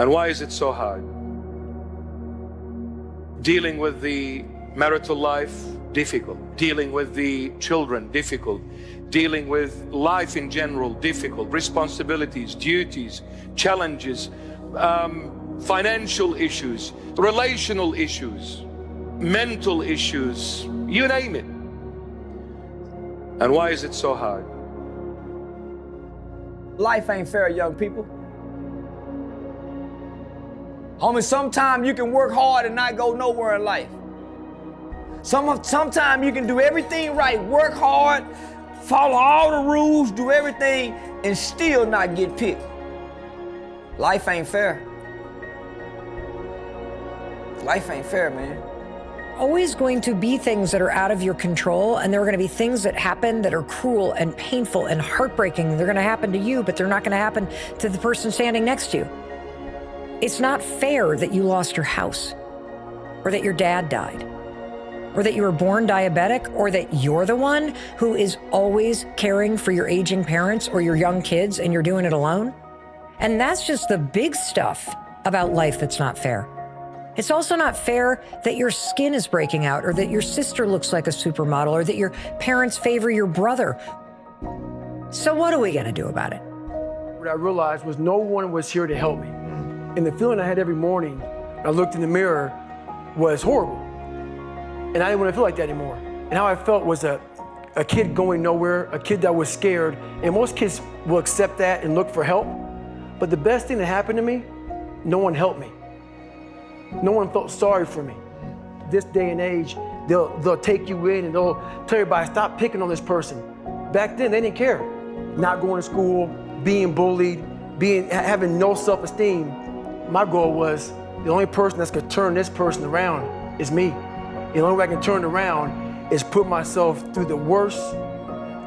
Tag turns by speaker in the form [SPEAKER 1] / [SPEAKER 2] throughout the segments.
[SPEAKER 1] And why is it so hard? Dealing with the marital life, difficult. Dealing with the children, difficult. Dealing with life in general, difficult. Responsibilities, duties, challenges, financial issues, relational issues, mental issues, you name it. And why is it so hard?
[SPEAKER 2] Life ain't fair, young people. Homie, sometimes you can work hard and not go nowhere in life. Sometimes you can do everything right, work hard, follow all the rules, do everything, and still not get picked. Life ain't fair. Life ain't fair, man.
[SPEAKER 3] Always going to be things that are out of your control, and there are going to be things that happen that are cruel and painful and heartbreaking. They're going to happen to you, but they're not going to happen to the person standing next to you. It's not fair that you lost your house, or that your dad died, or that you were born diabetic, or that you're the one who is always caring for your aging parents or your young kids and you're doing it alone. And that's just the big stuff about life that's not fair. It's also not fair that your skin is breaking out, or that your sister looks like a supermodel, or that your parents favor your brother. So what are we going to do about it?
[SPEAKER 2] What I realized was no one was here to help me. And the feeling I had every morning, I looked in the mirror, was horrible. And I didn't want to feel like that anymore. And how I felt was a kid going nowhere, a kid that was scared. And most kids will accept that and look for help. But the best thing that happened to me, no one helped me. No one felt sorry for me. This day and age, they'll take you in and they'll tell everybody, stop picking on this person. Back then, they didn't care. Not going to school, being bullied, having no self-esteem. My goal was, the only person that's gonna turn this person around is me. The only way I can turn it around is put myself through the worst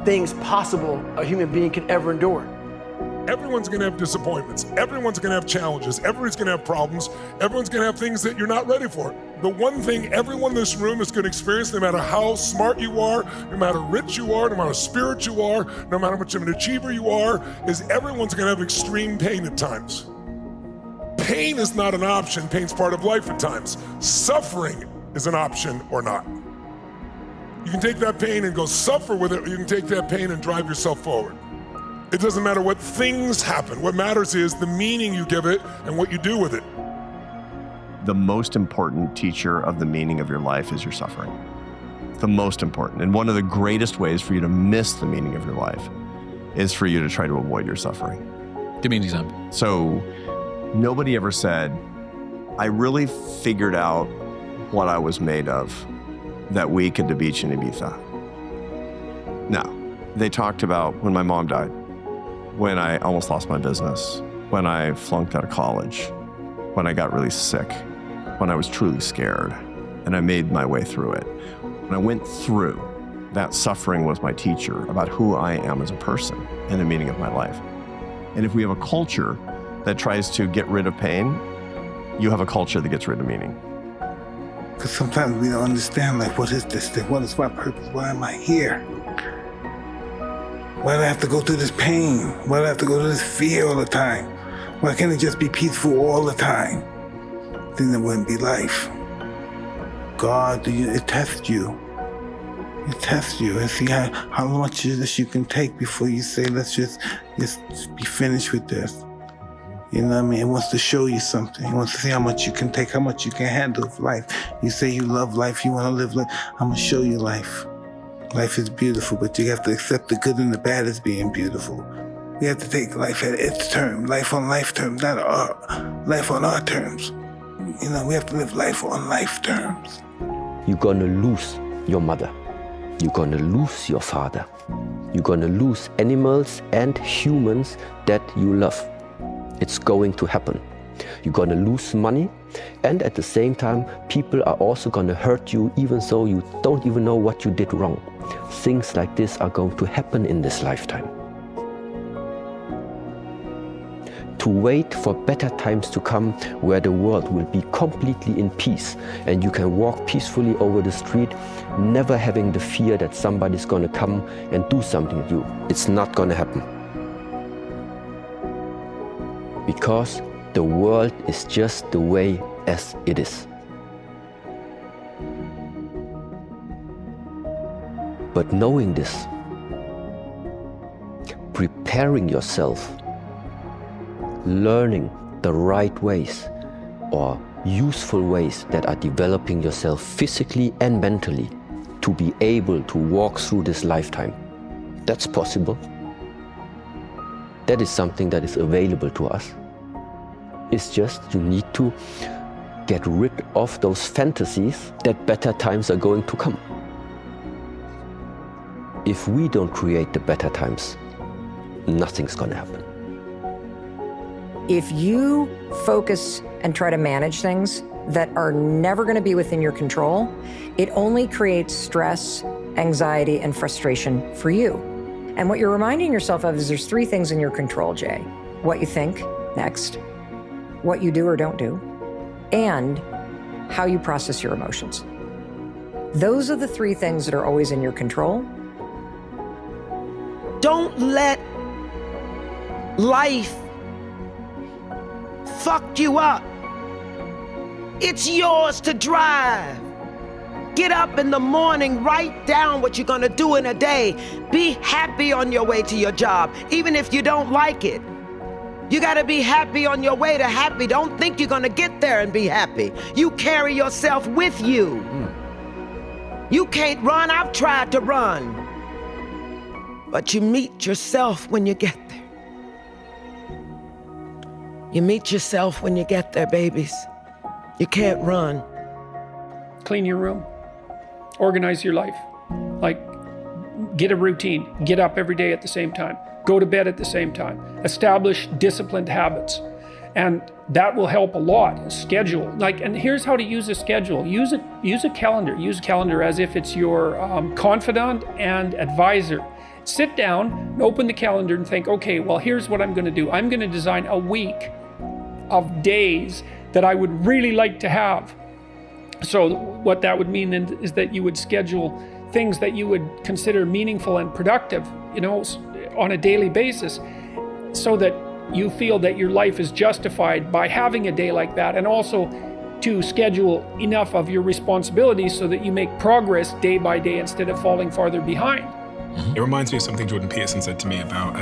[SPEAKER 2] things possible a human being can ever endure.
[SPEAKER 4] Everyone's gonna have disappointments. Everyone's gonna have challenges. Everyone's gonna have problems. Everyone's gonna have things that you're not ready for. The one thing everyone in this room is gonna experience, no matter how smart you are, no matter rich you are, no matter spiritual you are, no matter how much of an achiever you are, is everyone's gonna have extreme pain at times. Pain is not an option. Pain's part of life at times. Suffering is an option or not. You can take that pain and go suffer with it, or you can take that pain and drive yourself forward. It doesn't matter what things happen. What matters is the meaning you give it and what you do with it.
[SPEAKER 5] The most important teacher of the meaning of your life is your suffering. The most important. And one of the greatest ways for you to miss the meaning of your life is for you to try to avoid your suffering.
[SPEAKER 6] Give me an example.
[SPEAKER 5] So nobody ever said, I really figured out what I was made of that week at the beach in Ibiza. No, they talked about when my mom died, when I almost lost my business, when I flunked out of college, when I got really sick, when I was truly scared, and I made my way through it. When I went through, that suffering was my teacher about who I am as a person and the meaning of my life. And if we have a culture that tries to get rid of pain, you have a culture that gets rid of meaning.
[SPEAKER 7] Because sometimes we don't understand, like, what is this thing? What is my purpose? Why am I here? Why do I have to go through this pain? Why do I have to go through this fear all the time? Why can't it just be peaceful all the time? Then it wouldn't be life. God, it tests you. It tests you and see how much of this you can take before you say, let's just be finished with this. You know what I mean? It wants to show you something. It wants to see how much you can take, how much you can handle of life. You say you love life, you want to live life. I'm going to show you life. Life is beautiful, but you have to accept the good and the bad as being beautiful. We have to take life at its term, life on life terms, not life on our terms. You know, we have to live life on life terms.
[SPEAKER 8] You're gonna lose your mother. You're gonna lose your father. You're gonna lose animals and humans that you love. It's going to happen. You're gonna lose money, and at the same time, people are also gonna hurt you even though you don't even know what you did wrong. Things like this are going to happen in this lifetime. To wait for better times to come where the world will be completely in peace and you can walk peacefully over the street, never having the fear that somebody's gonna come and do something to you. It's not gonna happen. Because The world is just the way as it is. But knowing this, preparing yourself, learning the right ways or useful ways that are developing yourself physically and mentally to be able to walk through this lifetime, that's possible. That is something that is available to us. It's just you need to get rid of those fantasies that better times are going to come. If we don't create the better times, nothing's gonna happen.
[SPEAKER 3] If you focus and try to manage things that are never going to be within your control, it only creates stress, anxiety, and frustration for you. And what you're reminding yourself of is there's three things in your control, Jay. What you think, next, what you do or don't do, and how you process your emotions. Those are the three things that are always in your control.
[SPEAKER 6] Don't let life fuck you up. It's yours to drive. Get up in the morning, write down what you're gonna do in a day. Be happy on your way to your job, even if you don't like it. You gotta be happy on your way to happy. Don't think you're gonna get there and be happy. You carry yourself with you. You can't run, I've tried to run. But you meet yourself when you get there. You meet yourself when you get there, babies. You can't run.
[SPEAKER 9] Clean your room. Organize your life. Like, get a routine. Get up every day at the same time. Go to bed at the same time. Establish disciplined habits. And that will help a lot. Schedule. And here's how to use a schedule. Use a calendar. Use a calendar as if it's your confidant and advisor. Sit down, open the calendar and think, okay, well, here's what I'm going to do. I'm going to design a week of days that I would really like to have. So what that would mean then is that you would schedule things that you would consider meaningful and productive, on a daily basis, so that you feel that your life is justified by having a day like that, and also to schedule enough of your responsibilities so that you make progress day by day instead of falling farther behind.
[SPEAKER 10] It reminds me of something Jordan Peterson said to me about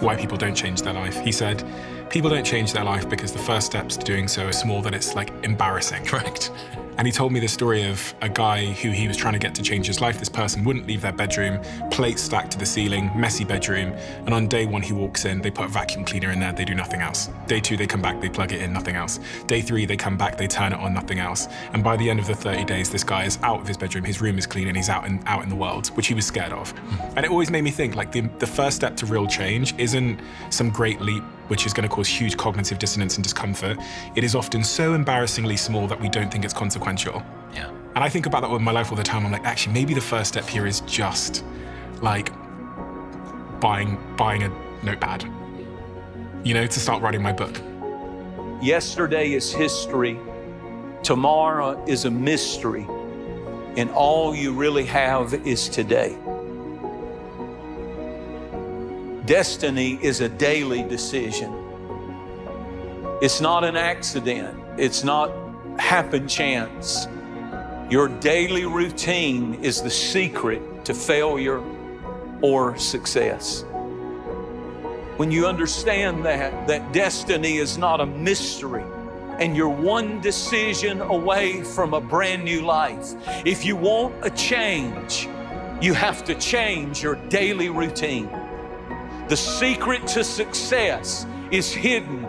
[SPEAKER 10] why people don't change their life. He said, people don't change their life because the first steps to doing so are small, that it's embarrassing. Correct. And he told me the story of a guy who he was trying to get to change his life. This person wouldn't leave their bedroom, plates stacked to the ceiling, messy bedroom. And on day one, he walks in, they put a vacuum cleaner in there, they do nothing else. Day two, they come back, they plug it in, nothing else. Day three, they come back, they turn it on, nothing else. And by the end of the 30 days, this guy is out of his bedroom, his room is clean, and he's out in the world, which he was scared of. And it always made me think, the first step to real change isn't some great leap which is going to cause huge cognitive dissonance and discomfort. It is often so embarrassingly small that we don't think it's consequential.
[SPEAKER 11] Yeah.
[SPEAKER 10] And I think about that with my life all the time. I'm like, actually, maybe the first step here is just buying a notepad, to start writing my book.
[SPEAKER 12] Yesterday is history. Tomorrow is a mystery. And all you really have is today. Destiny is a daily decision. It's not an accident. It's not happen chance. Your daily routine is the secret to failure or success. When you understand that destiny is not a mystery, and you're one decision away from a brand new life. If you want a change, you have to change your daily routine. The secret to success is hidden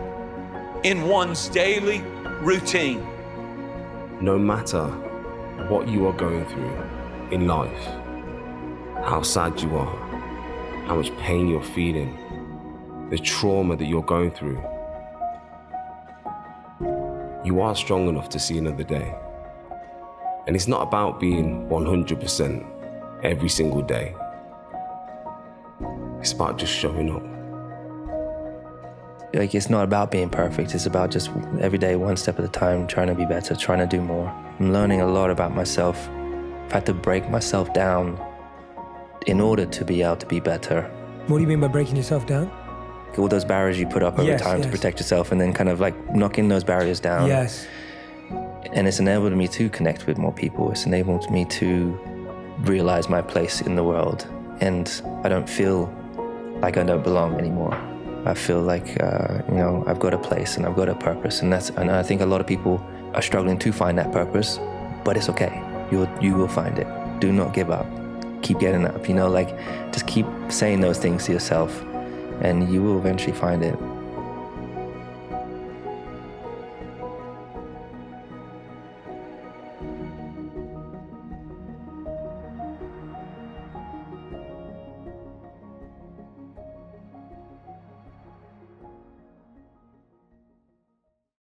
[SPEAKER 12] in one's daily routine.
[SPEAKER 13] No matter what you are going through in life, how sad you are, how much pain you're feeling, the trauma that you're going through, you are strong enough to see another day. And it's not about being 100% every single day. It's about just showing up.
[SPEAKER 11] It's not about being perfect. It's about just every day, one step at a time, trying to be better, trying to do more. I'm learning a lot about myself. I've had to break myself down in order to be able to be better.
[SPEAKER 2] What do you mean by breaking yourself down?
[SPEAKER 11] all those barriers you put up over time to protect yourself, and then kind of like knocking those barriers down.
[SPEAKER 2] Yes.
[SPEAKER 11] And it's enabled me to connect with more people. It's enabled me to realize my place in the world. And I don't feel like I don't belong anymore. I feel like, I've got a place and I've got a purpose. And I think a lot of people are struggling to find that purpose, but it's okay. You will find it. Do not give up. Keep getting up, just keep saying those things to yourself and you will eventually find it.